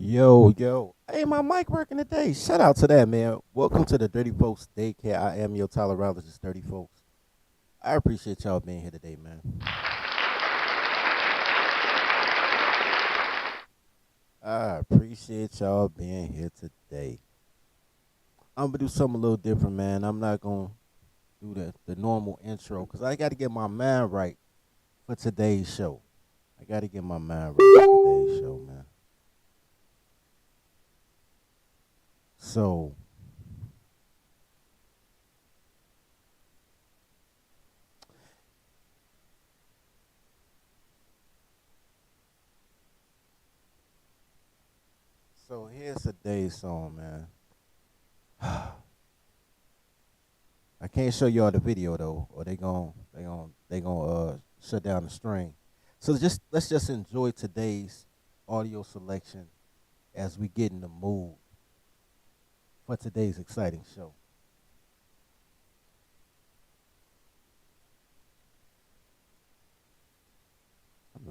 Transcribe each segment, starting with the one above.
Yo. Hey, my mic working today. Shout out to that, man. Welcome to the Dirty Folks Daycare. I am your tolerologist, Dirty Folks. I appreciate y'all being here today, man. I appreciate y'all being here today. I'm going to do something a little different, man. I'm not going to do the normal intro because I got to get my mind right for today's show. I got to get my mind right for today's show, man. So, here's today's song, man. I can't show y'all the video though, or they gon' shut down the stream. So let's just enjoy today's audio selection as we get in the mood for today's exciting show.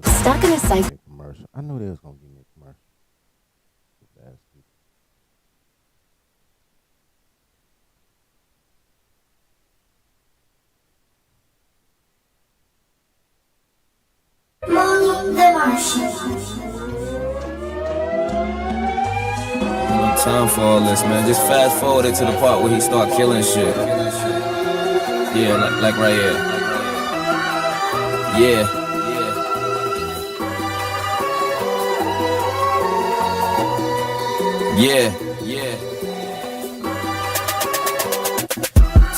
Stuck in a cycle. Commercial. I knew they was gonna give me a commercial. No time for all this, man. Just fast forward it to the part where he start killing shit. Yeah, like right here. Yeah.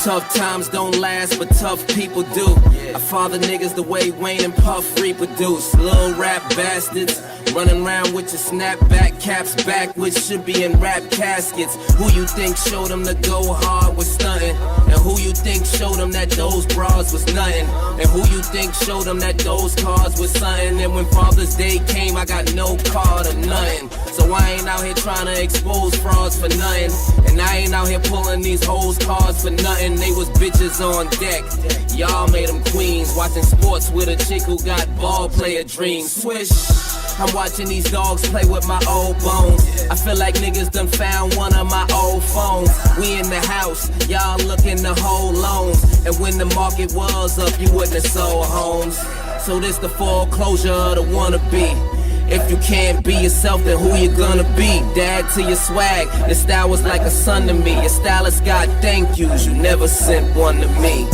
Tough times don't last, but tough people do. I father niggas the way Wayne and Puff reproduce. Little rap bastards running around with your snapback caps backwards, should be in rap caskets. Who you think showed them to go hard was stunting? And who you think showed them that those bras was nothing? And who you think showed them that those cars was something? And when Father's Day came, I got no card or nothing. So I ain't out here trying to expose frauds for nothing. And I ain't out here pulling these hoes cards for nothing. They was bitches on deck. Y'all made them queens. Watching sports with a chick who got ball player dreams. Swish. I'm watching these dogs play with my old bones. I feel like niggas done found one of my old phones. We in the house, y'all looking to hold loans. And when the market was up, you wouldn't have sold homes. So this the foreclosure of the wannabe. If you can't be yourself, then who you gonna be? Dad to your swag, your style was like a son to me. Your stylist got thank yous, you never sent one to me.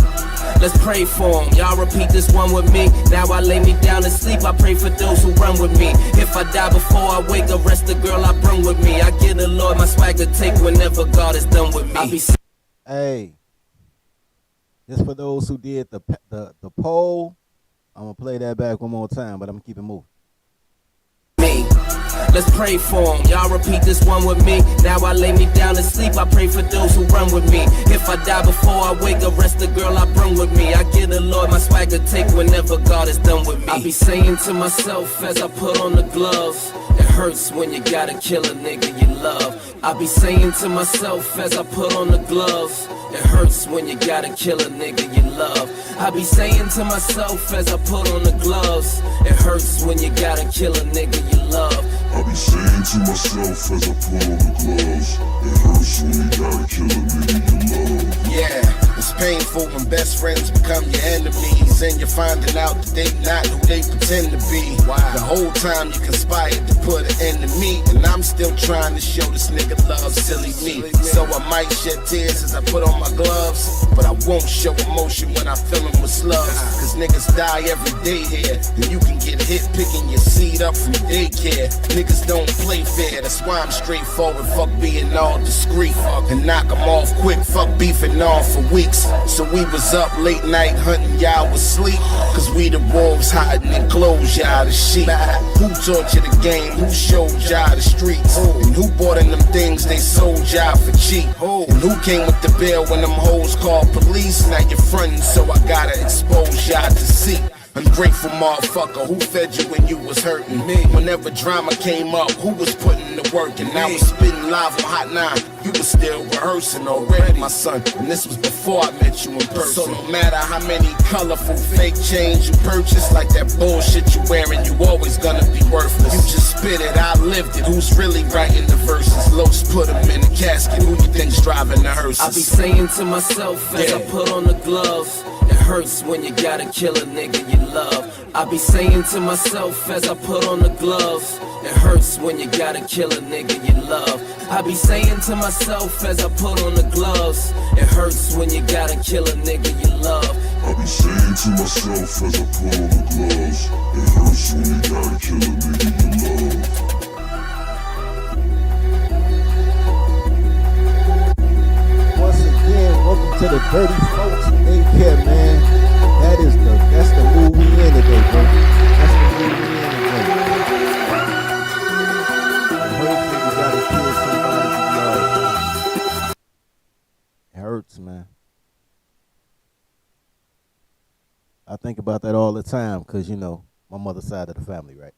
Let's pray for him, y'all repeat this one with me. Now I lay me down to sleep, I pray for those who run with me. If I die before I wake up, rest the girl I bring with me. I give the Lord my swag to take whenever God is done with me. Hey, just for those who did the poll, I'm gonna play that back one more time, but I'm gonna keep it moving. Let's pray for him, y'all repeat this one with me. Now I lay me down to sleep, I pray for those who run with me. If I die before I wake up, rest the girl I bring with me. I give the Lord my swag to take whenever God is done with me. I be saying to myself as I put on the gloves, it hurts when you gotta kill a nigga you love. I be saying to myself as I put on the gloves, it hurts when you gotta kill a nigga you love. I be saying to myself as I put on the gloves, it hurts when you gotta kill a nigga you love. I be saying to myself as I put on the gloves, it hurts when you gotta kill a nigga you love. Yeah, it's painful when best friends become your enemies, and you're finding out that they not who they pretend to be. Wow. The whole time you conspired to put an end to me, and I'm still trying to show this nigga love silly me. So I might shed tears as I put on my gloves, but I won't show emotion when I fill them with slugs. Cause niggas die every day here, and you can get hit picking your seed up from daycare. Niggas don't play fair, that's why I'm straightforward. Fuck being all discreet, and knock them off quick. Fuck beefing on for weeks. So we was up late night hunting y'all with sleep, cause we the wolves hiding in clothes, y'all the sheep. Who taught you the game? Who showed y'all the streets? And who bought in them things they sold y'all for cheap? And who came with the bill when them hoes called police? Now you're frontin', so I gotta expose y'all to see. Ungrateful motherfucker, who fed you when you was hurting? Me. Whenever drama came up, who was putting the work? And I was spitting live on Hot 9. You was still rehearsing already, my son. And this was before I met you in person. So no matter how many colorful fake chains you purchase, like that bullshit you wearing, you always gonna be worthless. You just spit it, I lived it. Who's really writing the verses? Los put them in the casket. Who you think's driving the hearses? I be saying to myself as I put on the gloves, it hurts when you gotta kill a nigga you love. I be saying to myself as I put on the gloves, it hurts when you gotta kill a nigga you love. I be saying to myself as I put on the gloves, it hurts when you gotta kill a nigga you love. I be saying to myself as I put on the gloves, it hurts when you gotta kill a nigga you love. Once again, welcome to the Dirty Folks Daycare, man. That's the mood we in today, bro. That's the mood we in today. It hurts when you gotta kill somebody you love. It hurts, man. I think about that all the time, cause you know, my mother's side of the family, right?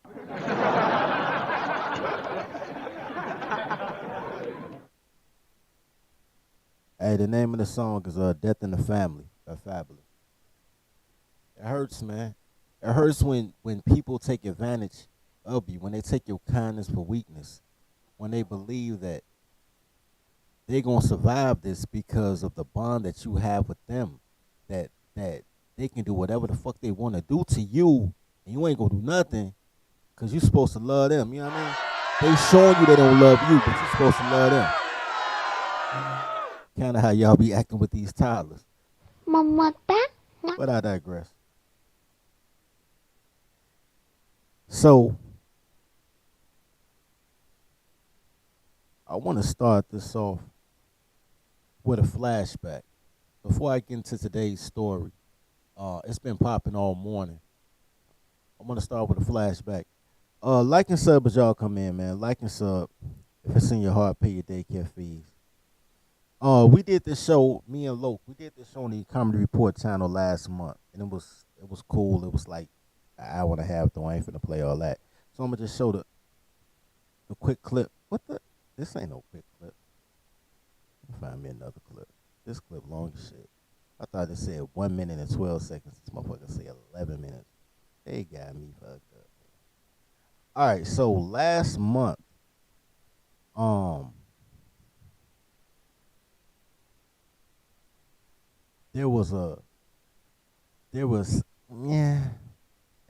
Hey, the name of the song is Death in the Family by Fabulous. It hurts, man. It hurts when people take advantage of you, when they take your kindness for weakness, when they believe that they're going to survive this because of the bond that you have with them, that they can do whatever the fuck they want to do to you, and you ain't going to do nothing because you're supposed to love them, you know what I mean? They showing you they don't love you, but you're supposed to love them. Kind of how y'all be acting with these toddlers. But I digress. So, I want to start this off with a flashback. Before I get into today's story, it's been popping all morning. I'm going to start with a flashback. Like and sub as y'all come in, man. Like and sub. If it's in your heart, pay your daycare fees. We did this show, me and Loke, we did this show on the Comedy Report channel last month, and it was cool. It was like an hour and a half, though I ain't finna play all that. So I'm gonna just show the quick clip. This ain't no quick clip. Find me another clip. This clip long as shit. I thought it said 1 minute and 12 seconds. This motherfucker say 11 minutes. They got me fucked up. All right, so last month, there was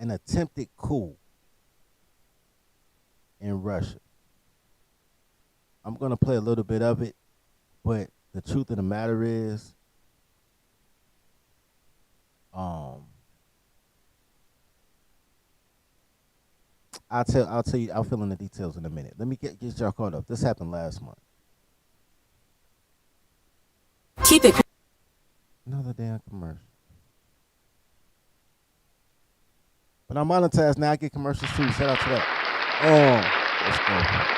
an attempted coup in Russia. I'm going to play a little bit of it, but the truth of the matter is, I'll tell you, I'll fill in the details in a minute. Let me get y'all caught up. This happened last month. Keep it. Another damn commercial. But I'm monetized now. I get commercials too. Shout out to that. Let's go.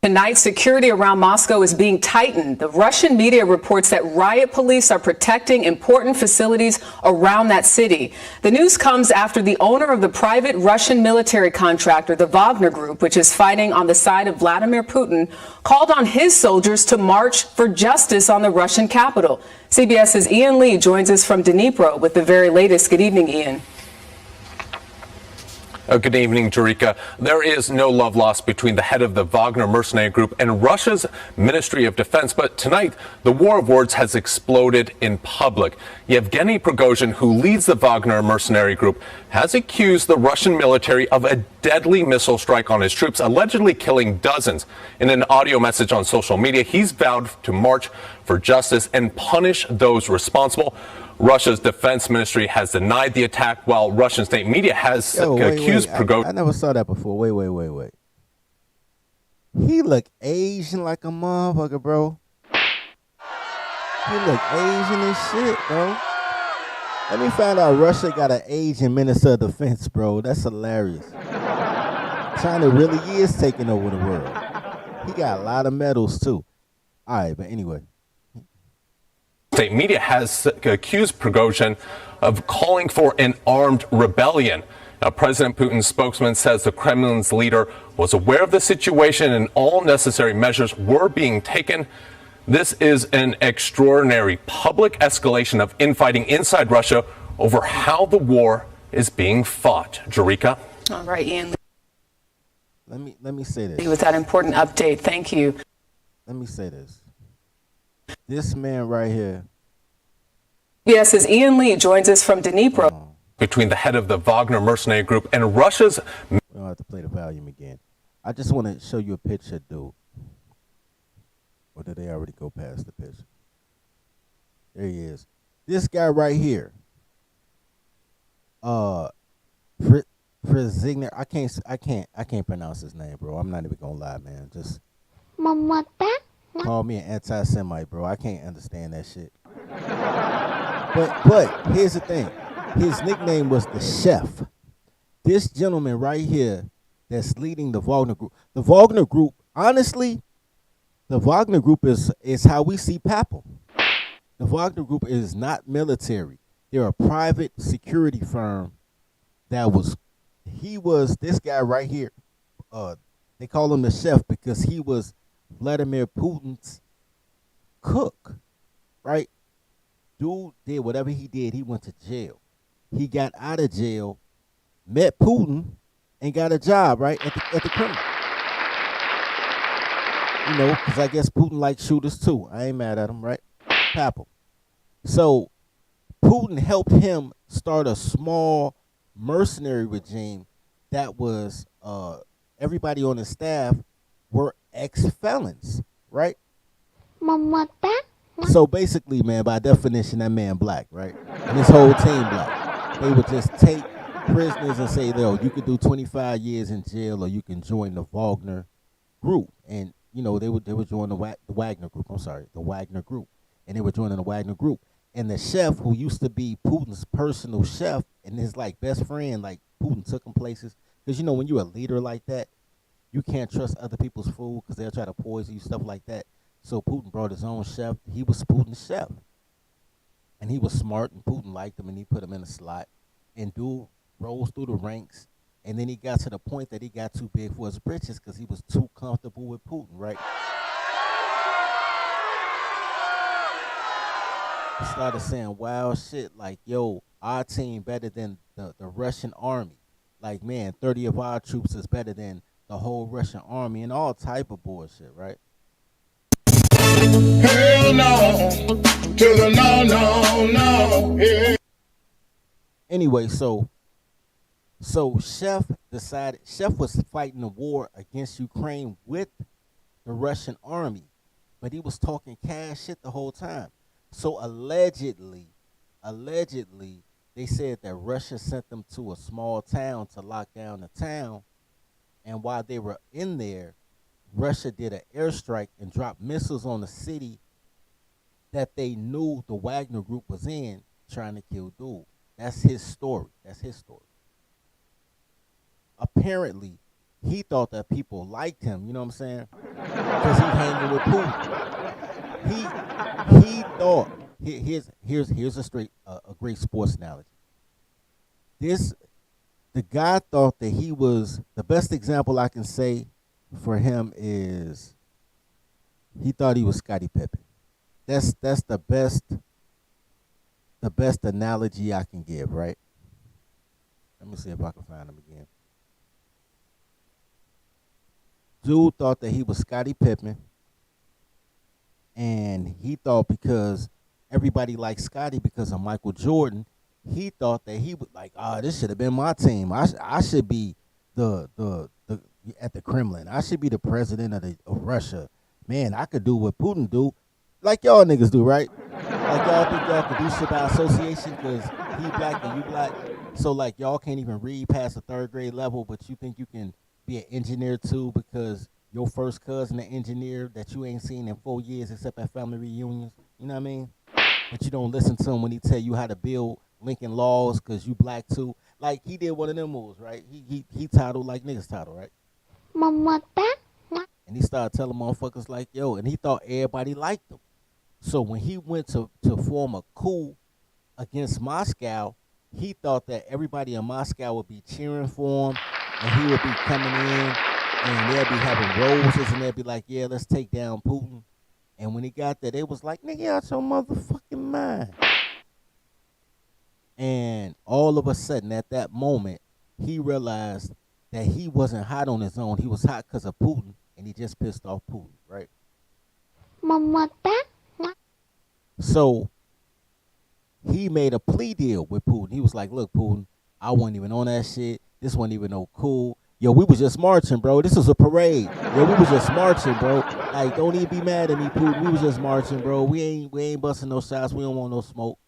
Tonight, security around Moscow is being tightened. The Russian media reports that riot police are protecting important facilities around that city. The news comes after the owner of the private Russian military contractor, the Wagner Group, which is fighting on the side of Vladimir Putin, called on his soldiers to march for justice on the Russian capital. CBS's Ian Lee joins us from Dnipro with the very latest. Good evening, Ian. Good evening, Jerika. There is no love lost between the head of the Wagner mercenary group and Russia's Ministry of Defense. But tonight, the war of words has exploded in public. Yevgeny Prigozhin, who leads the Wagner mercenary group, has accused the Russian military of a deadly missile strike on his troops, allegedly killing dozens. In an audio message on social media, he's vowed to march for justice and punish those responsible. Russia's defense ministry has denied the attack, while Russian state media has accused Prigozhin. I never saw that before. Wait. He look Asian like a motherfucker, bro. He look Asian as shit, bro. Let me find out Russia got an Asian minister of defense, bro. That's hilarious. China really is taking over the world. He got a lot of medals, too. All right, but anyway. State media has accused Prigozhin of calling for an armed rebellion. Now, President Putin's spokesman says the Kremlin's leader was aware of the situation and all necessary measures were being taken. This is an extraordinary public escalation of infighting inside Russia, over how the war is being fought. Jarika? All right, Ian. Let me say this. With that important update. Thank you. Let me say this. This man right here. Yes, as Ian Lee joins us from Dnipro. Between the head of the Wagner mercenary group and Russia's... We don't have to play the volume again. I just want to show you a picture, dude. Or did they already go past the picture? There he is. This guy right here. Prizigner. I can't pronounce his name, bro. I'm not even gonna lie, man. Just call me an anti-Semite, bro. I can't understand that shit. But here's the thing. His nickname was the Chef. This gentleman right here that's leading the Wagner Group. The Wagner Group, honestly, the Wagner Group is how we see Papal. The Wagner Group is not military. They're a private security firm this guy right here. They call him the Chef because he was Vladimir Putin's cook, right? Dude did whatever he did. He went to jail. He got out of jail, met Putin, and got a job, right, at the Kremlin. You know, because I guess Putin likes shooters too. I ain't mad at him, right? Papal. So Putin helped him start a small mercenary regime that was everybody on his staff were ex-felons, right? So basically, man, by definition, that man black, right? And his whole team black. They would just take prisoners and say, yo, you could do 25 years in jail or you can join the Wagner group. And, you know, they would join the Wagner group. I'm sorry, the Wagner group. And they were joining the Wagner group. And the chef, who used to be Putin's personal chef and his, like, best friend, like, Putin took him places. Because, you know, when you're a leader like that, you can't trust other people's food because they'll try to poison you, stuff like that. So Putin brought his own chef. He was Putin's chef. And he was smart, and Putin liked him, and he put him in a slot. And dude rose through the ranks. And then he got to the point that he got too big for his britches because he was too comfortable with Putin, right? He started saying wild shit like, yo, our team better than the Russian army. Like, man, 30 of our troops is better than the whole Russian army and all type of bullshit, right? Hell no, to the no, yeah. Anyway, so Chef was fighting the war against Ukraine with the Russian army, but he was talking cash shit the whole time. So allegedly, they said that Russia sent them to a small town to lock down the town, and while they were in there, Russia did an airstrike and dropped missiles on the city that they knew the Wagner group was in, trying to kill dude. That's his story. Apparently, he thought that people liked him, you know what I'm saying? Because he hanging with Putin. He thought, here's a great sports analogy. The guy thought that he was, the best example I can say for him is he thought he was Scottie Pippen. That's the best analogy I can give, right? Let me see if I can find him again. Dude thought that he was Scottie Pippen, and he thought because everybody liked Scottie because of Michael Jordan, he thought that he would like, this should have been my team. I should be the at the Kremlin. I should be the president of Russia. Man, I could do what Putin do, like y'all niggas do, right? Like y'all think y'all could do shit by association because he black and you black. So like y'all can't even read past the 3rd grade level, but you think you can be an engineer too because your first cousin an engineer that you ain't seen in 4 years except at family reunions. You know what I mean? But you don't listen to him when he tell you how to build Lincoln laws because you black too. Like he did one of them moves, right? He titled like niggas title, right? And he started telling motherfuckers like, yo, and he thought everybody liked him. So when he went to form a coup against Moscow, he thought that everybody in Moscow would be cheering for him, and he would be coming in, and they'll be having roses, and they'll be like, yeah, let's take down Putin. And when he got there, they was like, nigga, out your motherfucking mind. And all of a sudden, at that moment, he realized that he wasn't hot on his own. He was hot because of Putin, and he just pissed off Putin, right? So he made a plea deal with Putin. He was like, look, Putin, I wasn't even on that shit. This wasn't even no cool. Yo, we was just marching, bro. This was a parade. Yo, we was just marching, bro. Like, don't even be mad at me, Putin. We was just marching, bro. We ain't busting no shots. We don't want no smoke.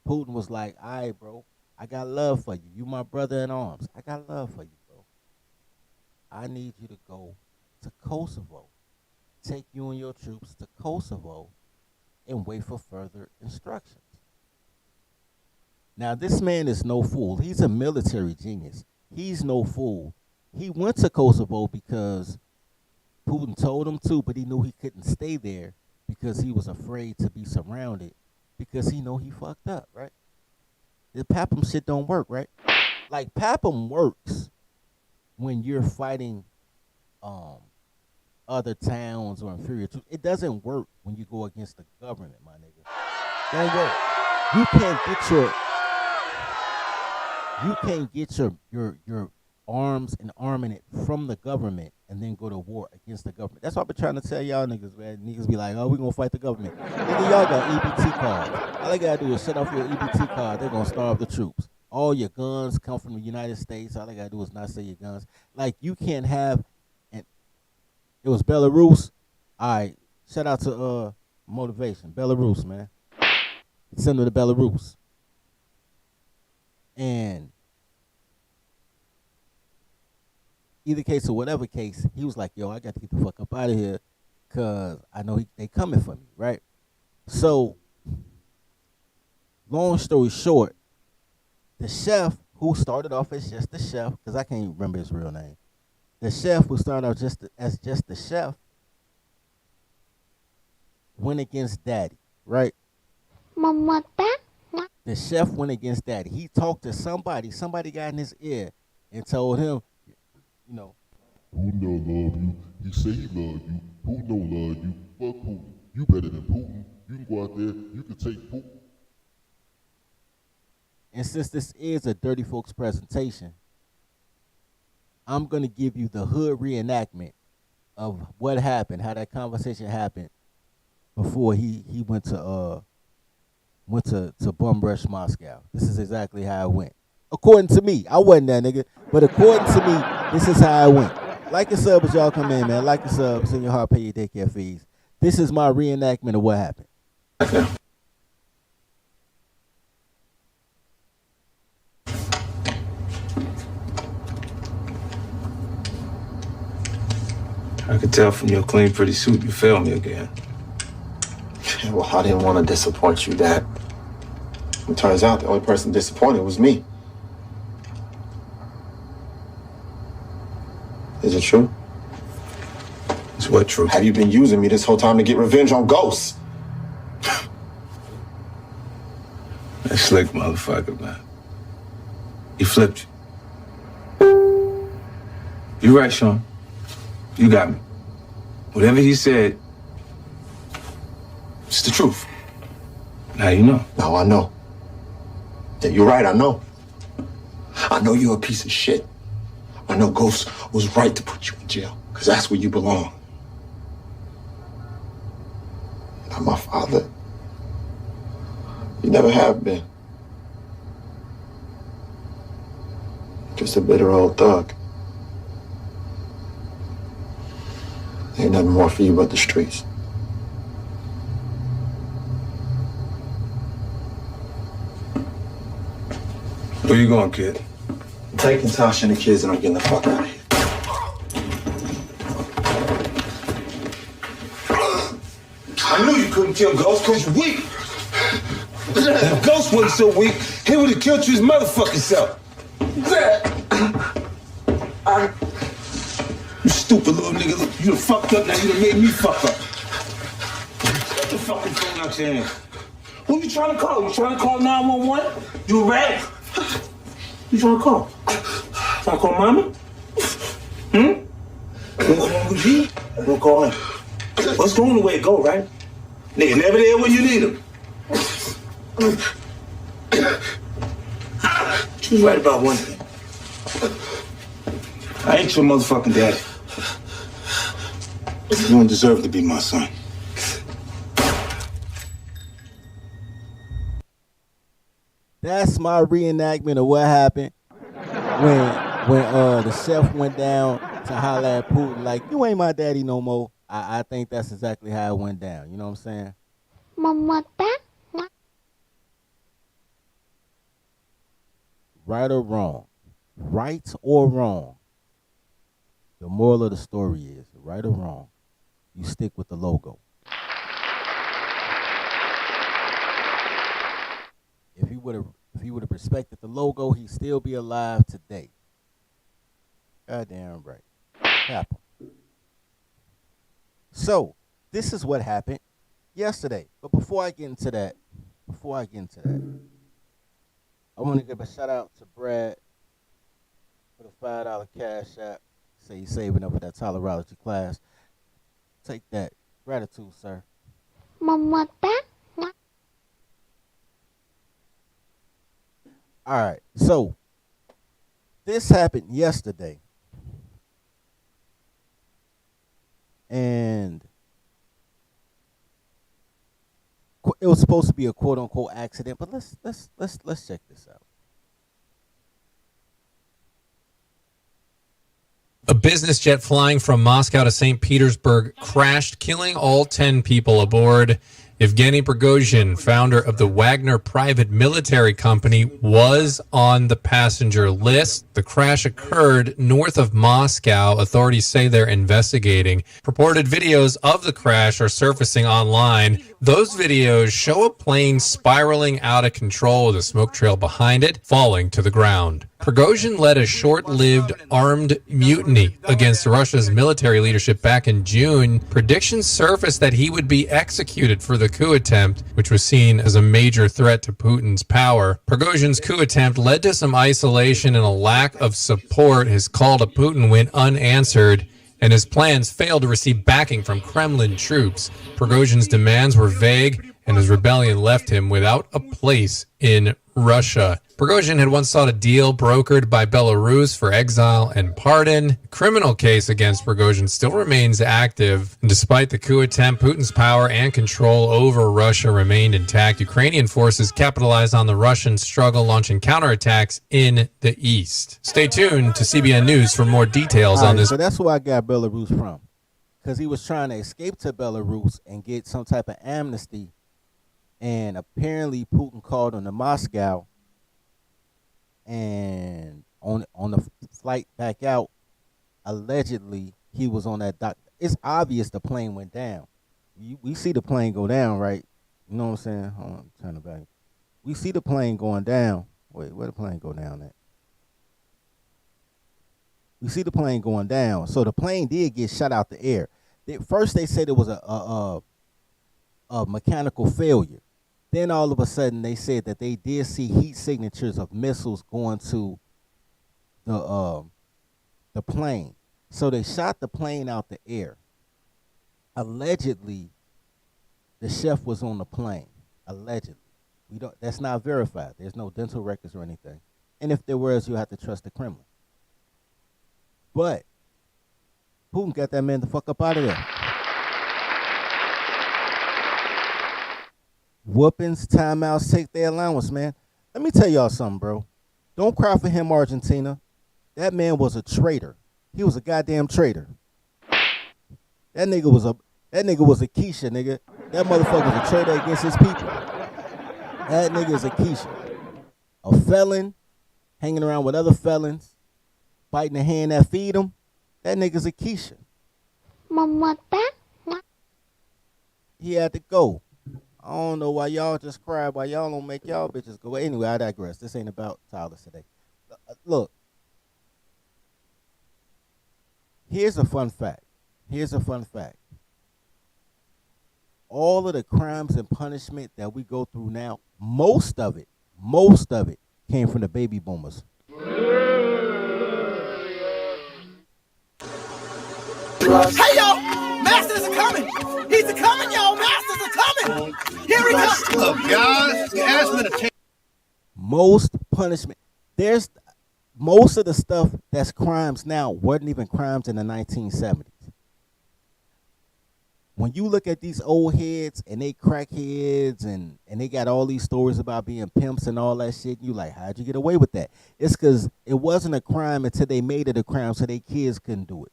Putin was like, all right, bro. I got love for you. You my brother in arms. I got love for you, bro. I need you to go to Kosovo. Take you and your troops to Kosovo and wait for further instructions. Now, this man is no fool. He's a military genius. He's no fool. He went to Kosovo because Putin told him to, but he knew he couldn't stay there because he was afraid to be surrounded because he know he fucked up, right? The PAPM shit don't work, right? Like, PAPM works when you're fighting other towns or inferior troops. It doesn't work when you go against the government, my nigga. Don't work. You can't get your arms and armament from the government and then go to war against the government. That's what I've been trying to tell y'all niggas, man. Niggas be like, oh, we gonna fight the government. Nigga, y'all got EBT cards. All they gotta do is shut off your EBT card. They're gonna starve the troops. All your guns come from the United States. All they gotta do is not say your guns. Like, you can't have, and it was Belarus. All right, shout out to Motivation. Belarus, man. Send them to Belarus. And either case or whatever case, he was like, yo, I got to get the fuck up out of here because I know they coming for me, right? So, long story short, the chef who started off as just the chef, because I can't even remember his real name, the chef who started out as just the chef went against Daddy, right? The chef went against Daddy. He talked to somebody got in his ear and told him, you know, Putin don't love you. He say he love you. Putin don't love you. Fuck Putin. You better than Putin. You can go out there. You can take Putin. And since this is a Dirty Folks presentation, I'm going to give you the hood reenactment of what happened, how that conversation happened before he went to bum rush Moscow. This is exactly how it went. According to me. I wasn't that nigga, but according to me, this is how it went. Like and sub as y'all come in, man. Like and sub, send your heart, pay your daycare fees. This is my reenactment of what happened. I could tell from your clean, pretty suit you failed me again. Well, I didn't want to disappoint you, Dad. It turns out the only person disappointed was me. Is it true? Is what true? Have you been using me this whole time to get revenge on ghosts? That slick motherfucker, man. He flipped you. You right, Sean. You got me. Whatever he said, it's the truth. Now you know. No, I know. Yeah, you're right, I know. I know you're a piece of shit. I know Ghost was right to put you in jail, because that's where you belong. You're not my father. You never have been. Just a bitter old thug. Ain't nothing more for you but the streets. Where you going, kid? I'm taking Tasha and the kids and I'm getting the fuck out of here. I knew you couldn't kill Ghost because you're weak. If Ghost wasn't so weak, he would have killed you his motherfucking self. You stupid little nigga. Look, you done fucked up, now you done made me fuck up. Get the fucking phone out your hand. Who you trying to call? You trying to call 911? You a rat? You trying to call? Trying to call Mama? You wanna call G? You wanna call him? What's going the way it go, right? Nigga never there when you need him. She was right about one thing. I ain't your motherfucking daddy. You don't deserve to be my son. That's my reenactment of what happened when the chef went down to holler at Putin like, you ain't my daddy no more. I think that's exactly how it went down. You know what I'm saying? Right or wrong? Right or wrong? The moral of the story is, right or wrong, you stick with the logo. If he would have respected the logo, he'd still be alive today. Goddamn right. Happen. So, this is what happened yesterday. But before I get into that, I want to give a shout out to Brad for the $5 cash app. Say he's saving up for that tolerology class. Take that. Gratitude, sir. All right, so this happened yesterday, and it was supposed to be a quote unquote accident, but let's check this out. A business jet flying from Moscow to St. Petersburg crashed, killing all 10 people aboard. Yevgeny Prigozhin, founder of the Wagner private military company, was on the passenger list. The crash occurred north of Moscow. Authorities say they're investigating. Purported videos of the crash are surfacing online. Those videos show a plane spiraling out of control with a smoke trail behind it, falling to the ground. Prigozhin led a short-lived armed mutiny against Russia's military leadership back in June. Predictions surfaced that he would be executed for the coup attempt, which was seen as a major threat to Putin's power. Prigozhin's coup attempt led to some isolation and a lack of support. His call to Putin went unanswered, and his plans failed to receive backing from Kremlin troops. Prigozhin's demands were vague, and his rebellion left him without a place in Russia. Prigozhin had once sought a deal brokered by Belarus for exile and pardon. The criminal case against Prigozhin still remains active. And despite the coup attempt, Putin's power and control over Russia remained intact. Ukrainian forces capitalized on the Russian struggle, launching counterattacks in the east. Stay tuned to CBN News for more details on this. So that's where I got Belarus from. Because he was trying to escape to Belarus and get some type of amnesty. And apparently Putin called on to Moscow. And on the flight back out, allegedly he was on that dock. It's obvious the plane went down. We see the plane go down, right? You know what I'm saying? Hold on, turn it back. We see the plane going down. Wait, where the plane go down at? We see the plane going down. So the plane did get shot out the air. First they said it was a mechanical failure. Then all of a sudden they said that they did see heat signatures of missiles going to the plane. So they shot the plane out the air. Allegedly, the chef was on the plane. Allegedly. That's not verified. There's no dental records or anything. And if there was, you have to trust the Kremlin. But Putin got that man the fuck up out of there. Whoopings, timeouts, take their allowance, man. Let me tell y'all something, bro. Don't cry for him, Argentina. That man was a traitor. He was a goddamn traitor. That nigga was a Keisha, nigga. That motherfucker was a traitor against his people. That nigga is a Keisha. A felon, hanging around with other felons, biting the hand that feed him. That nigga's a Keisha. He had to go. I don't know why y'all just cry, why y'all don't make y'all bitches go. Anyway, I digress. This ain't about Tyler today. Look. Here's a fun fact. All of the crimes and punishment that we go through now, most of it came from the baby boomers. Hey, yo! Masters are coming! He's a coming, yo! Masters are coming! Here he comes! Look, guys, you asked me to take... Most punishment. There's most of the stuff that's crimes now wasn't even crimes in the 1970s. When you look at these old heads and they crackheads and they got all these stories about being pimps and all that shit, you like, how'd you get away with that? It's because it wasn't a crime until they made it a crime so their kids couldn't do it.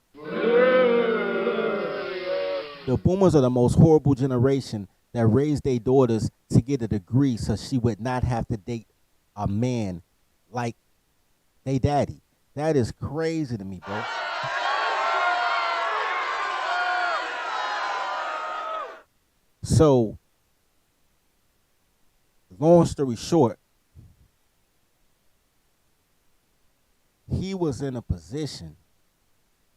The boomers are the most horrible generation that raised their daughters to get a degree so she would not have to date a man like they daddy. That is crazy to me, bro. So, long story short, he was in a position.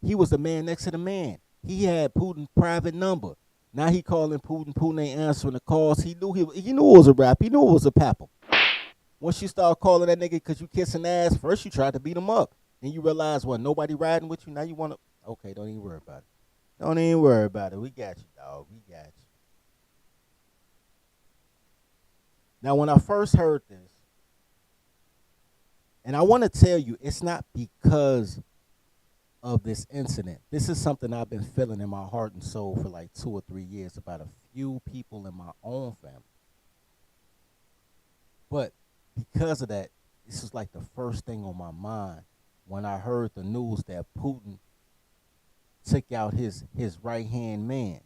He was the man next to the man. He had Putin's private number. Now he calling Putin. Putin ain't answering the calls. He knew it was a rap. He knew it was a papper. Once you start calling that nigga because you kissing ass, first you tried to beat him up. Then you realize, well, nobody riding with you. Now you want to, okay, don't even worry about it. Don't even worry about it. We got you, dog. We got you. Now, when I first heard this, and I want to tell you, it's not because of this incident. This is something I've been feeling in my heart and soul for like 2 or 3 years about a few people in my own family. But because of that, this was like the first thing on my mind when I heard the news that Putin took out his right-hand man.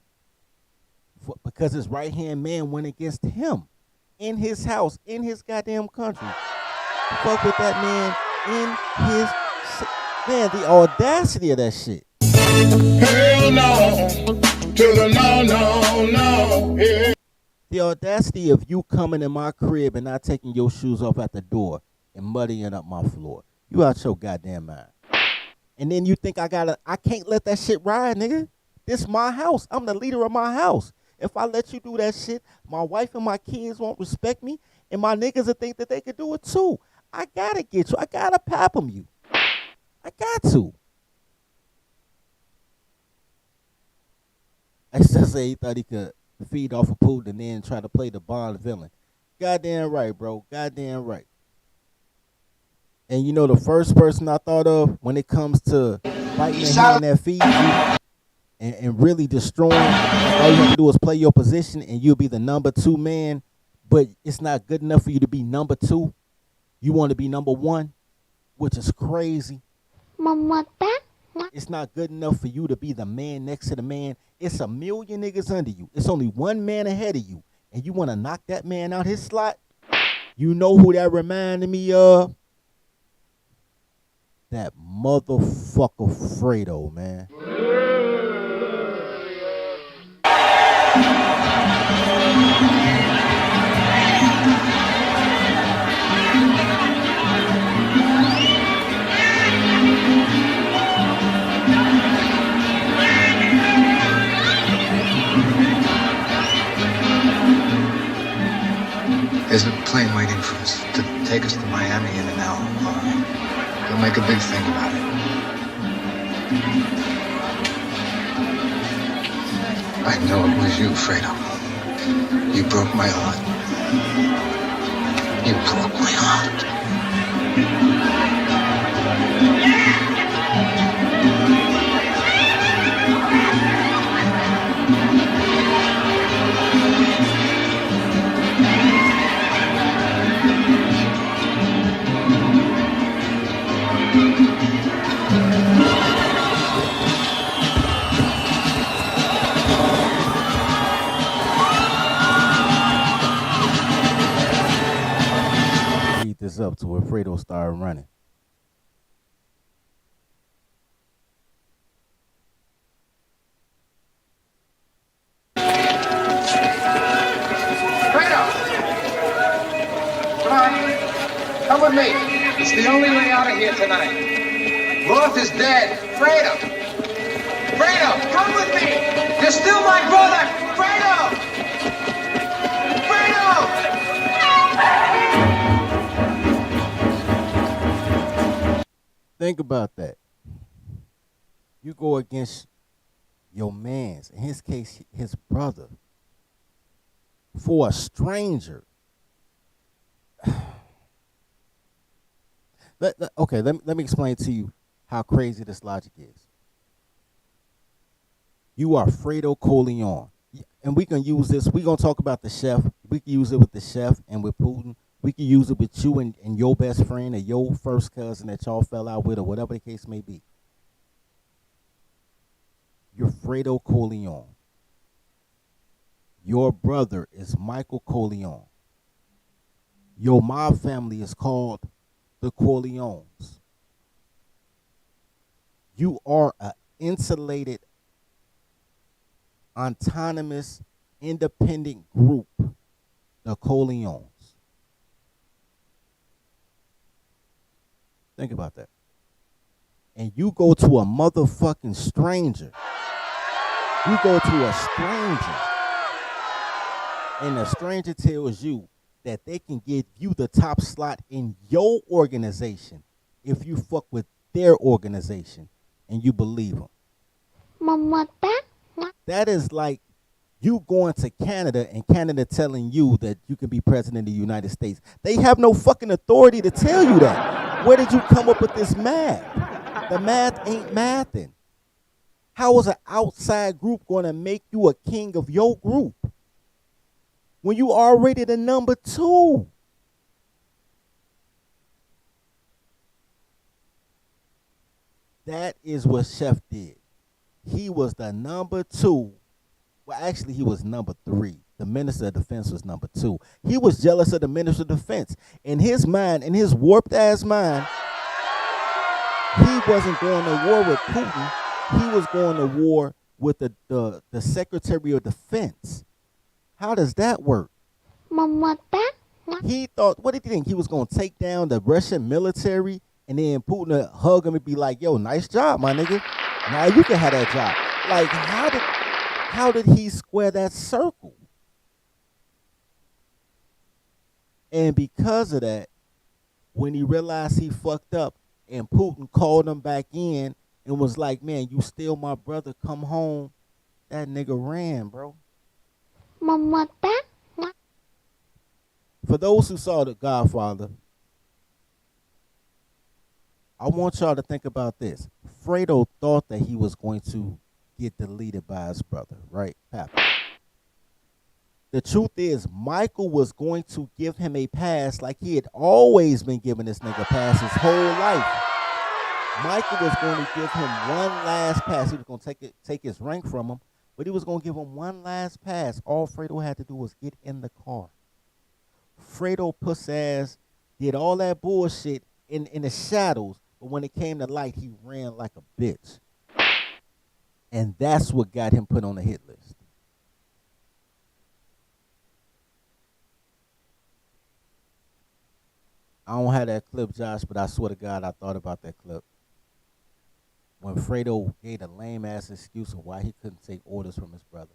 Because his right-hand man went against him in his house, in his goddamn country. Fuck with that man in his... Man, the audacity of that shit. Hell no, to the no, yeah. The audacity of you coming in my crib and not taking your shoes off at the door and muddying up my floor. You out your goddamn mind. And then you think I can't let that shit ride, nigga. This my house. I'm the leader of my house. If I let you do that shit, my wife and my kids won't respect me, and my niggas will think that they could do it too. I gotta get you. I gotta pap 'em you. I got to. I just say he thought he could feed off of Putin and then try to play the Bond villain. Goddamn right, bro. Goddamn right. And you know the first person I thought of when it comes to fighting the hand that feeds you and really destroying, all you have to do is play your position and you'll be the number 2 man, but it's not good enough for you to be number 2. You want to be number 1, which is crazy. It's not good enough for you to be the man next to the man. It's a million niggas under you. It's only one man ahead of you. And you want to knock that man out his slot? You know who that reminded me of? That motherfucker Fredo, man. There's a plane waiting for us to take us to Miami in an hour. They'll make a big thing about it. I know it was you, Fredo. You broke my heart. You broke my heart. This up to where Fredo started running. Fredo! Come on, come with me. It's the only way out of here tonight. Roth is dead. Fredo! Fredo, come with me! You're still my brother! Fredo! Fredo! Think about that. You go against your man's, in his case, his brother, for a stranger. Let me explain to you how crazy this logic is. You are Fredo Corleone. And we can use this. We're going to talk about the chef. We can use it with the chef and with Putin. We can use it with you and your best friend or your first cousin that y'all fell out with or whatever the case may be. You're Fredo Corleone. Your brother is Michael Corleone. Your mob family is called the Corleones. You are an insulated, autonomous, independent group, the Corleones. Think about that. And you go to a motherfucking stranger. You go to a stranger. And the stranger tells you that they can give you the top slot in your organization if you fuck with their organization and you believe them. That is like you going to Canada and Canada telling you that you can be president of the United States. They have no fucking authority to tell you that. Where did you come up with this math? The math ain't mathing. How is an outside group going to make you a king of your group when you already the number 2? That is what Chef did. He was the number 2. Well, actually, he was number 3. The Minister of Defense was number 2. He was jealous of the Minister of Defense. In his mind, in his warped ass mind, he wasn't going to war with Putin. He was going to war with the Secretary of Defense. How does that work? He thought, what did he think? He was going to take down the Russian military and then Putin would hug him and be like, yo, nice job, my nigga. Now you can have that job. Like, how did he square that circle? And because of that, when he realized he fucked up and Putin called him back in and was like, man, you still my brother, come home, that nigga ran, bro. For those who saw The Godfather, I want y'all to think about this. Fredo thought that he was going to get deleted by his brother, right? Papa. The truth is, Michael was going to give him a pass like he had always been giving this nigga pass his whole life. Michael was going to give him one last pass. He was going to take his rank from him, but he was going to give him one last pass. All Fredo had to do was get in the car. Fredo puss ass did all that bullshit in the shadows, but when it came to light, he ran like a bitch. And that's what got him put on the hit list. I don't have that clip, Josh, but I swear to God, I thought about that clip. When Fredo gave a lame-ass excuse of why he couldn't take orders from his brother.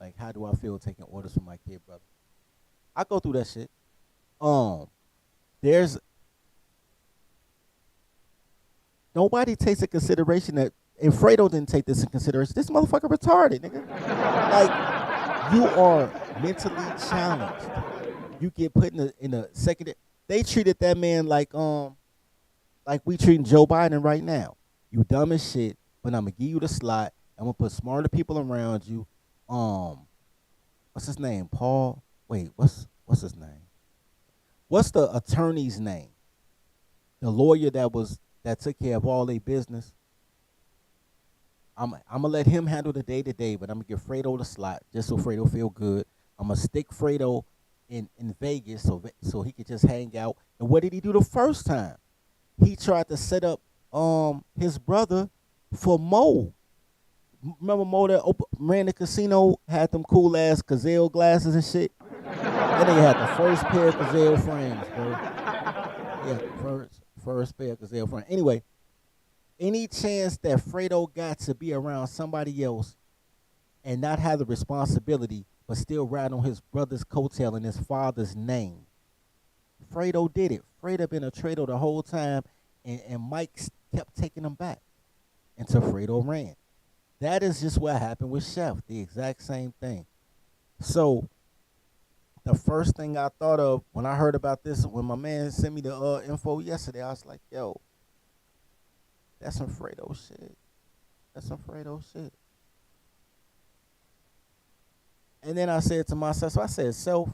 Like, how do I feel taking orders from my kid brother? I go through that shit. There's... Nobody takes into consideration that... And Fredo didn't take this in consideration. This motherfucker retarded, nigga. Like, you are mentally challenged. You get put in a second. They treated that man like we treating Joe Biden right now. You dumb as shit, but I'm gonna give you the slot. I'm gonna put smarter people around you. What's his name? Paul. Wait, what's his name? What's the attorney's name? The lawyer that took care of all their business. I'm gonna let him handle the day-to-day, but I'm gonna give Fredo the slot just so Fredo feel good. I'm gonna stick Fredo in Vegas so he could just hang out. And what did he do the first time? He tried to set up his brother for Mo. Remember Mo that ran the casino, had them cool ass Gazelle glasses and shit? That nigga had the first pair of Gazelle frames, bro. Yeah, first pair of Gazelle frames. Anyway, any chance that Fredo got to be around somebody else and not have the responsibility but still ride on his brother's coattail in his father's name, Fredo did it. Fredo been a traitor the whole time, and Mike kept taking him back until Fredo ran. That is just what happened with Chef, the exact same thing. So the first thing I thought of when I heard about this, when my man sent me the info yesterday, I was like, yo, that's some Fredo shit. That's some Fredo shit. And then I said to myself, so I said, self,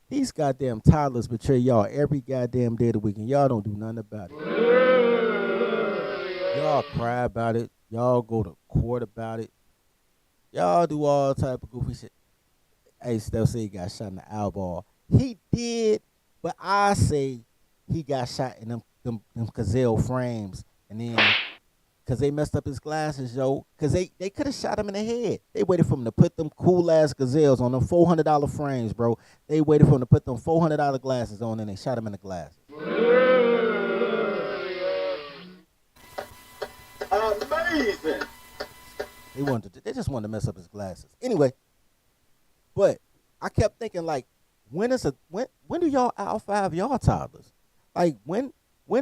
these goddamn toddlers betray y'all every goddamn day of the week, and y'all don't do nothing about it. Y'all cry about it. Y'all go to court about it. Y'all do all type of goofy shit. Hey, Steph said he got shot in the eyeball. He did, but I say he got shot in them gazelle frames, and then because they messed up his glasses, yo. Because they could have shot him in the head. They waited for him to put them cool-ass gazelles on them $400 frames, bro. They waited for him to put them $400 glasses on, and they shot him in the glasses. Amazing. They just wanted to mess up his glasses. Anyway, but I kept thinking, like, when do y'all out-five y'all toddlers? Like, when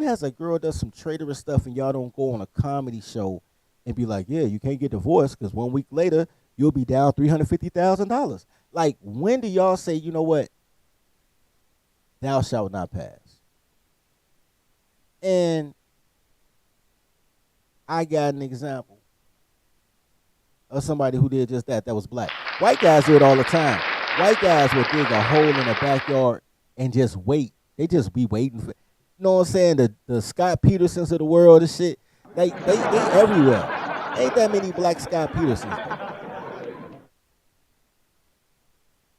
has a girl does some traitorous stuff and y'all don't go on a comedy show and be like, yeah, you can't get divorced because 1 week later you'll be down $350,000? Like, when do y'all say, you know what, thou shalt not pass? And I got an example of somebody who did just that was black. White guys do it all the time. White guys will dig a hole in the backyard and just wait. They just be waiting for, you know what I'm saying, the Scott Petersons of the world and shit. They everywhere. Ain't that many black Scott Petersons.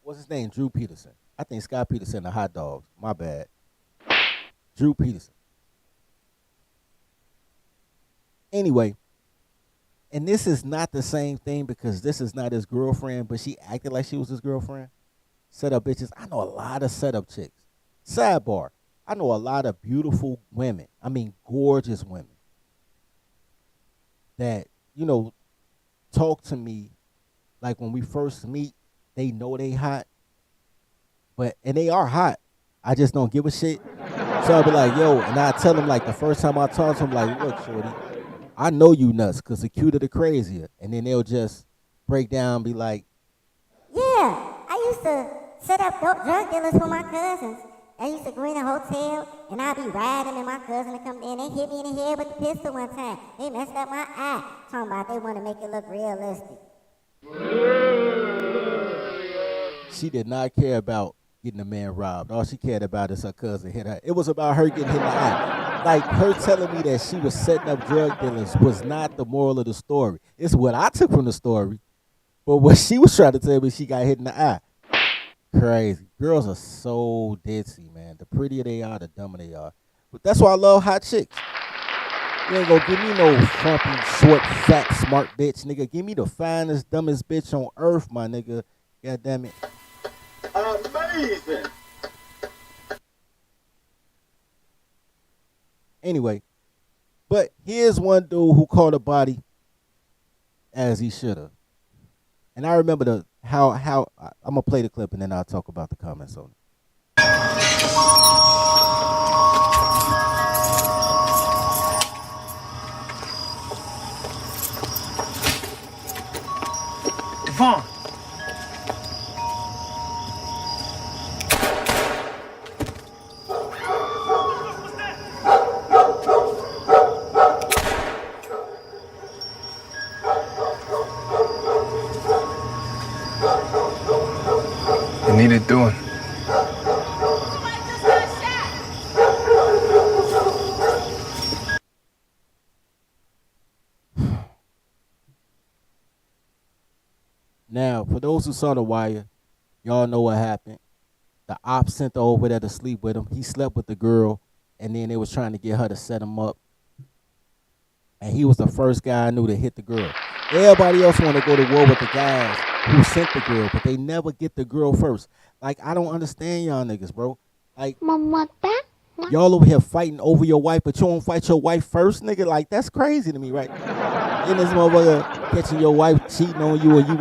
What's his name? Drew Peterson. I think Scott Peterson the hot dogs. My bad. Drew Peterson. Anyway, and this is not the same thing because this is not his girlfriend, but she acted like she was his girlfriend. Set up bitches. I know a lot of setup chicks. Sidebar. I know a lot of beautiful women. I mean, gorgeous women that, you know, talk to me like when we first meet, they know they hot, and they are hot. I just don't give a shit. So I'll be like, yo, and I tell them, like, the first time I talk to them, like, look, shorty, I know you nuts because the cuter the crazier. And then they'll just break down and be like, yeah, I used to set up drug dealers for my cousins. I used to go in a hotel, and I'd be riding, and my cousin would come in. They hit me in the head with the pistol one time. They messed up my eye. Talking about they want to make it look realistic. She did not care about getting a man robbed. All she cared about is her cousin hit her. It was about her getting hit in the eye. Like, her telling me that she was setting up drug dealers was not the moral of the story. It's what I took from the story. But what she was trying to tell me, she got hit in the eye. Crazy. Girls are so ditzy, man. The prettier they are, the dumber they are. But that's why I love hot chicks. You ain't gonna give me no frumpy, short, fat, smart bitch, nigga. Give me the finest, dumbest bitch on earth, my nigga. God damn it. Amazing. Anyway, but here's one dude who caught a body as he should have. And I remember how I'm gonna play the clip and then I'll talk about the comments on it. Devon. It needed doing. Now, for those who saw The Wire, y'all know what happened. The op sent her over there to sleep with him. He slept with the girl, and then they was trying to get her to set him up. And he was the first guy I knew to hit the girl. Everybody else want to go to war with the guys who sent the girl, but they never get the girl first. Like, I don't understand y'all niggas, bro. Like, y'all over here fighting over your wife, but you don't fight your wife first, nigga? Like, that's crazy to me, right? Then this motherfucker catching your wife cheating on you, or you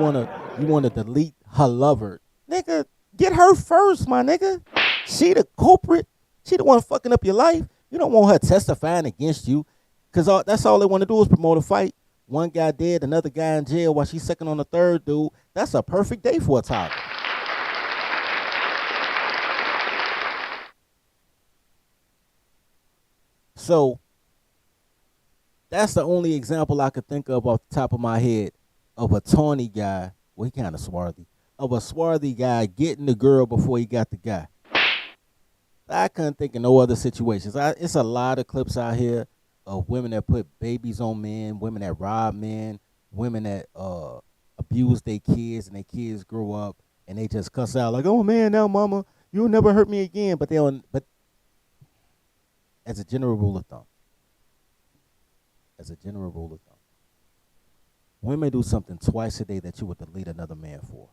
wanna delete her lover. Nigga, get her first, my nigga. She the culprit. She the one fucking up your life. You don't want her testifying against you, because that's all they want to do is promote a fight. One guy dead, another guy in jail while she's sucking on the third dude. That's a perfect day for a toddler. So that's the only example I could think of off the top of my head of a tawny guy. Well, he kind of swarthy. Of a swarthy guy getting the girl before he got the guy. I couldn't think of no other situations. It's a lot of clips out here of women that put babies on men, women that rob men, women that abuse their kids, and their kids grow up and they just cuss out like, "Oh man, now mama, you'll never hurt me again." But but as a general rule of thumb, women do something twice a day that you would delete another man for.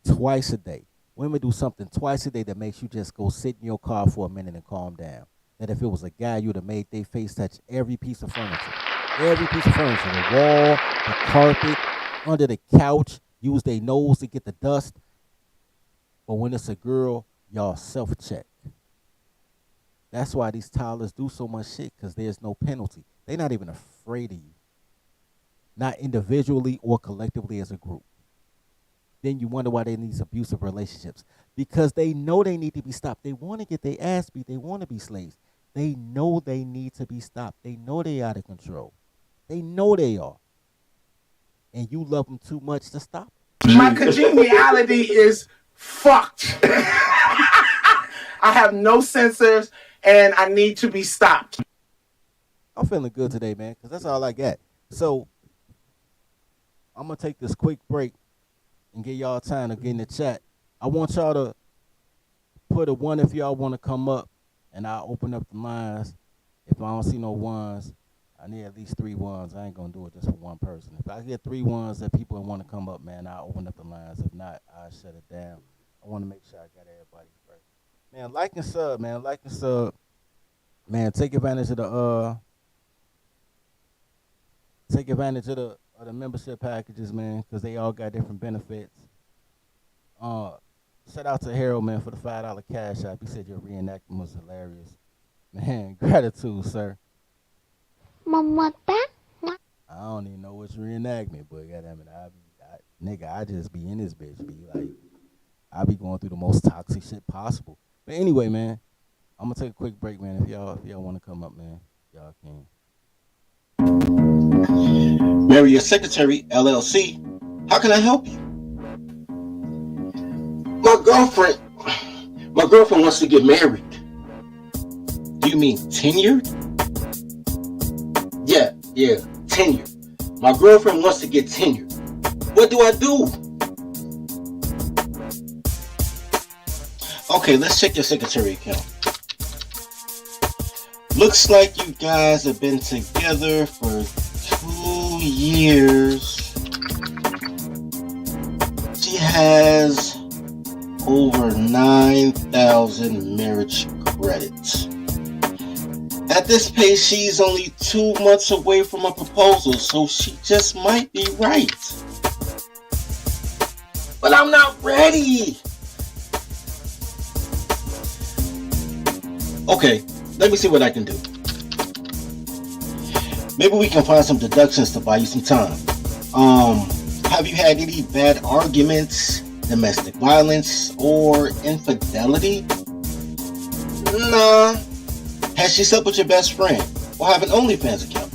Twice a day. Women do something twice a day that makes you just go sit in your car for a minute and calm down. That if it was a guy, you would have made their face touch every piece of furniture. Every piece of furniture. The wall, the carpet, under the couch. Use their nose to get the dust. But when it's a girl, y'all self-check. That's why these toddlers do so much shit, because there's no penalty. They're not even afraid of you. Not individually or collectively as a group. Then you wonder why they need abusive relationships. Because they know they need to be stopped. They want to get their ass beat. They want to be slaves. They know they need to be stopped. They know they out of control. They know they are. And you love them too much to stop. My congeniality is fucked. I have no sensors and I need to be stopped. I'm feeling good today, man, because that's all I got. So I'm going to take this quick break and give y'all time to get in the chat. I want y'all to put a 1 if y'all want to come up, and I'll open up the lines. If I don't see no 1s, I need at least 3 1s. I ain't going to do it just for one person. If I get 3 1s that people want to come up, man, I'll open up the lines. If not, I'll shut it down. I want to make sure I got everybody first. Man, like and sub, man. Like and sub. Man, take advantage of the membership packages, man, because they all got different benefits. Shout out to Harold, man, for the $5 cash app. He said your reenactment was hilarious. Man, gratitude, sir. I don't even know what's reenactment, but goddamn it, I just be in this bitch. I be going through the most toxic shit possible. But anyway, man, I'm gonna take a quick break, man. If y'all want to come up, man, y'all can. Marry Your Secretary, LLC. How can I help you? My girlfriend wants to get married. Do you mean tenured? Yeah, tenured. My girlfriend wants to get tenured. What do I do? Okay, let's check your secretary account. Looks like you guys have been together for 2 years. She has over 9,000 marriage credits. At this pace, she's only 2 months away from a proposal, so she just might be right. But I'm not ready. Okay, let me see what I can do. Maybe we can find some deductions to buy you some time. Have you had any bad arguments, domestic violence, or infidelity? Nah. Has she slept with your best friend or have an OnlyFans account?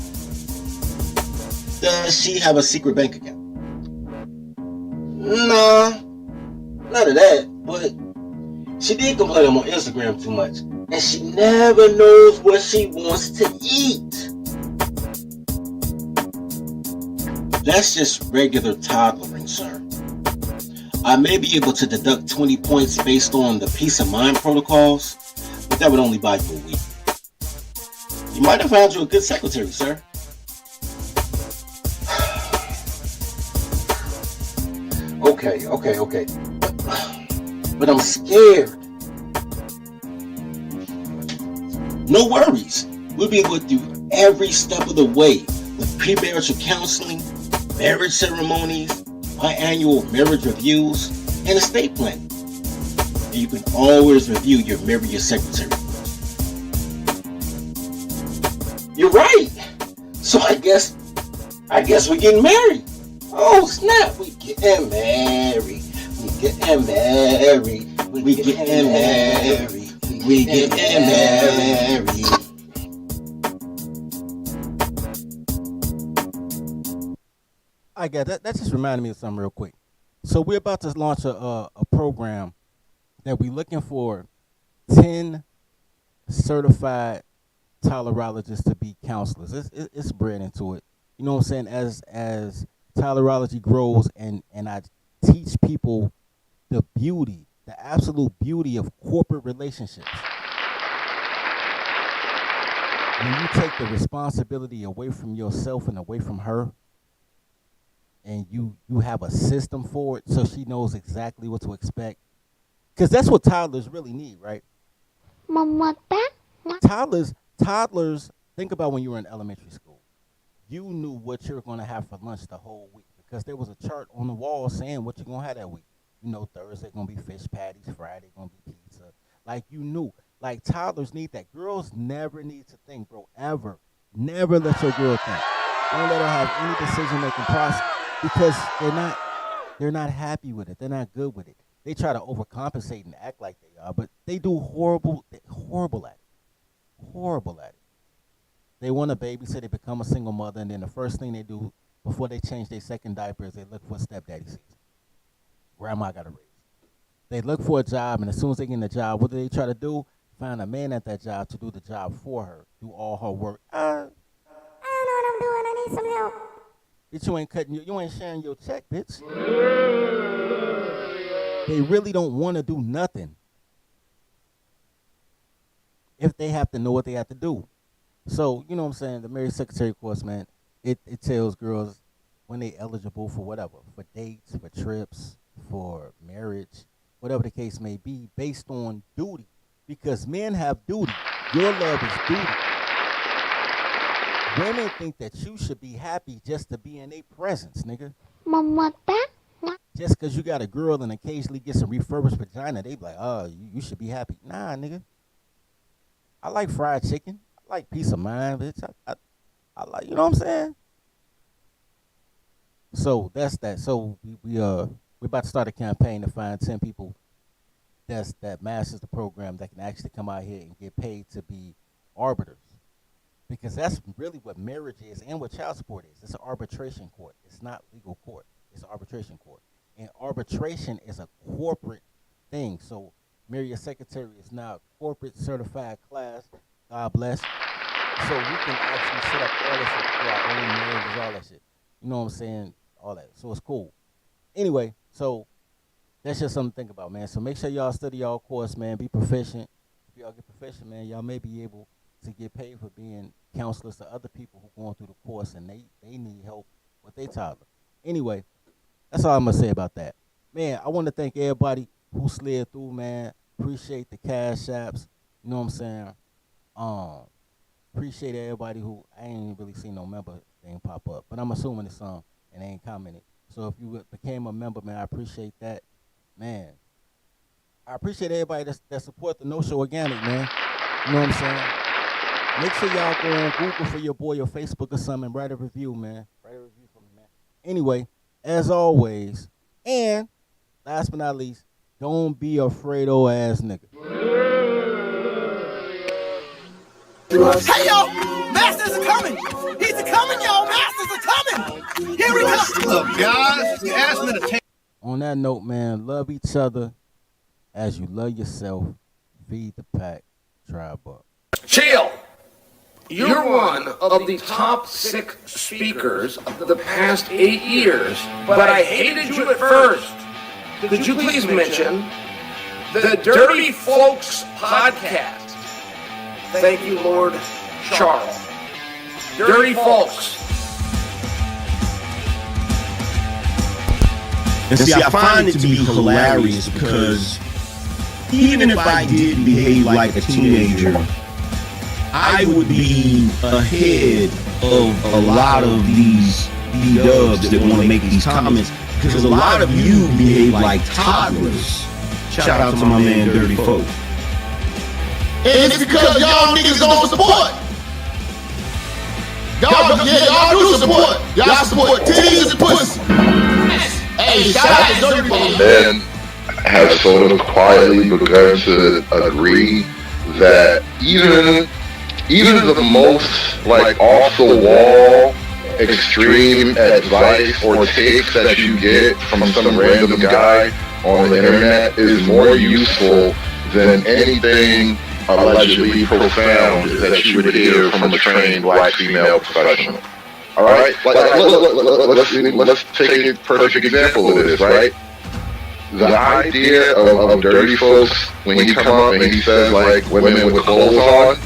Does she have a secret bank account? Nah. None of that, but she did complain on Instagram too much. And she never knows what she wants to eat. That's just regular toddlering, sir. I may be able to deduct 20 points based on the peace of mind protocols, but that would only buy you a week. You might have found you a good secretary, sir. Okay. But I'm scared. No worries. We'll be with you every step of the way with premarital counseling, marriage ceremonies, biannual marriage reviews, and estate planning. And you can always review your Marry Your Secretary. You're right. So I guess we're getting married. Oh snap, we getting married. We getting married. We getting married. We we get married. I got that. That just reminded me of something real quick. So we're about to launch a program that we're looking for 10 certified tolerologists to be counselors. It's bred into it. You know what I'm saying? As tolerology grows and I teach people the beauty, the absolute beauty of corporate relationships. When you take the responsibility away from yourself and away from her, and you have a system for it so she knows exactly what to expect. Because that's what toddlers really need, right? Toddlers, think about when you were in elementary school. You knew what you were going to have for lunch the whole week because there was a chart on the wall saying what you're going to have that week. You know, Thursday going to be fish patties, Friday going to be pizza. Like, you knew. Like, toddlers need that. Girls never need to think, bro, ever. Never let your girl think. Don't let her have any decision-making process. Because they're not happy with it. They're not good with it. They try to overcompensate and act like they are, but they do horrible at it. Horrible at it. They want a baby, so they become a single mother, and then the first thing they do before they change their second diaper is they look for stepdaddy season. Grandma got to raise. They look for a job, and as soon as they get in the job, what do they try to do? Find a man at that job to do the job for her, do all her work. I don't know what I'm doing. I need some help. Bitch, you ain't sharing your check, bitch. They really don't want to do nothing if they have to know what they have to do. So, you know what I'm saying, the marriage secretary course, man, it tells girls when they eligible for whatever, for dates, for trips, for marriage, whatever the case may be, based on duty. Because men have duty. Your love is duty. Women think that you should be happy just to be in their presence, nigga. Just because you got a girl and occasionally get some refurbished vagina, they be like, oh, you should be happy. Nah, nigga. I like fried chicken. I like peace of mind, bitch. I like, you know what I'm saying? So that's that. So we're about to start a campaign to find 10 people that masters the program that can actually come out here and get paid to be arbiters. Because that's really what marriage is and what child support is. It's an arbitration court. It's not legal court. It's an arbitration court. And arbitration is a corporate thing. So Marriott Secretary is now a corporate certified class. God bless. So we can actually set up all this shit for our own marriages, all that shit. You know what I'm saying? All that. So it's cool. Anyway, so that's just something to think about, man. So make sure y'all study y'all course, man. Be proficient. If y'all get proficient, man, y'all may be able to get paid for being counselors to other people who are going through the course and they need help with their toddler. Anyway, that's all I'm going to say about that. Man, I want to thank everybody who slid through, man. Appreciate the cash apps. You know what I'm saying? Appreciate everybody who, I ain't really seen no member thing pop up, but I'm assuming it's some and they ain't commented. So if you became a member, man, I appreciate that. Man, I appreciate everybody that support the No Show Organic, man. You know what I'm saying? Make sure y'all go on Google for your boy or Facebook or something and write a review, man. Write a review for me, man. Anyway, as always, and last but not least, don't be afraid old ass nigga. Hey, yo, Masters are coming. He's a coming, yo. Masters are coming. Here we go. Look, guys, you asked me to take. On that note, man, love each other as you love yourself. Feed the pack. Tribe up. Chill. You're one of the top 6 speakers of the past 8 years, but I hated you at first. Could you please mention the Dirty Folks podcast? Thank you, Lord Charles. Dirty Folks. And see, I find it to be hilarious because even if I did behave like a teenager, I would be ahead of a lot of these B-dubs that want to make these comments because a lot of you behave like toddlers. Shout out to my man Dirty Folk. And it's because y'all niggas don't support. Y'all do support. Y'all support titties and pussy. Hey, shout out to Dirty Folk. And have sort of quietly begun to agree that even the most like off the wall extreme advice or takes that you get from some random guy on the internet is more useful than anything allegedly profound that you would hear from a trained black female professional. All right, let's take a perfect example of this, right? The idea of dirty folks when he come up and he says like women with clothes on,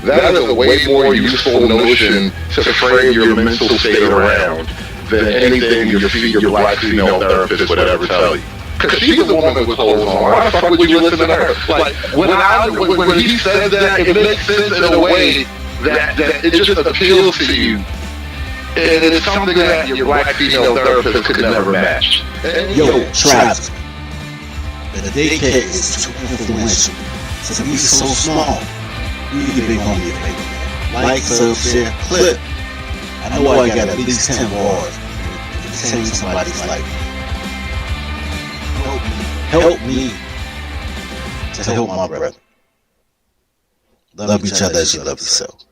that is a way more useful notion to frame your mental state around than anything your black female therapist would ever tell you. Because she's a woman with clothes on. Why the fuck would you listen to her? Like, when he says that, it makes sense in a way that it just appeals to you. And it's something that your black female therapist could never match. Yo, Travis, the daycare is too influential to be so small. You need to be on your paper, man. Like, sub, share, clip. I know I got at least 10 bars to change somebody's life. Help me to help my brother. Love each other as you love yourself.